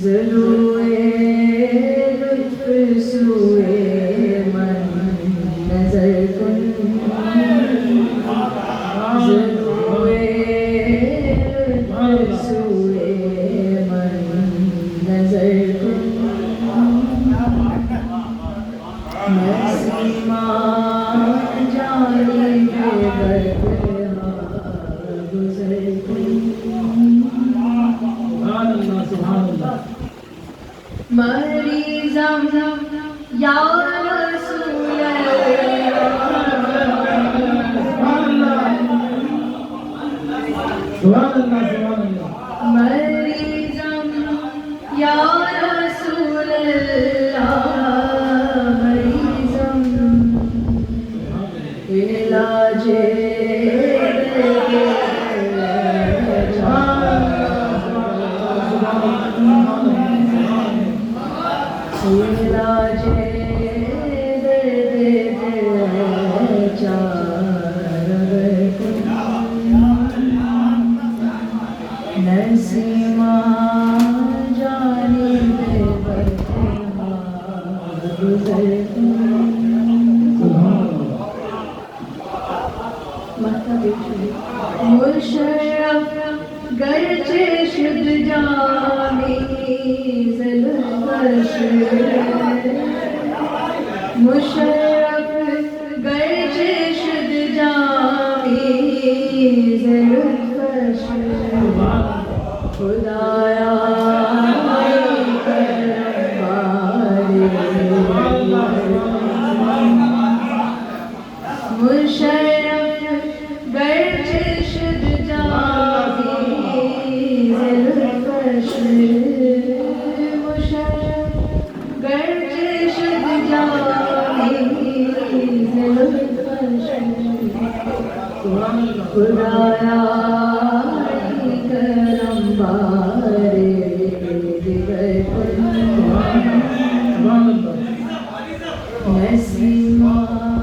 ضلوعِ لطف سوئے من نظر کن ضلوعِ لطف سوئے من نظر کن نسیماں جانب بدہا گزر کن مریضم یا رسول مریضم یا رسول مریضم علاج علاج نسیماں جانب بدہا گزر مشرف گرچہ شد جامی زلفش مشرف گرچہ شد جامی زلفش خدایا مشرف گرچہ شد جامی زلفش مشرف گرچہ شد جامی زلفش خدایا کرم بارے دیگر کن نسیماں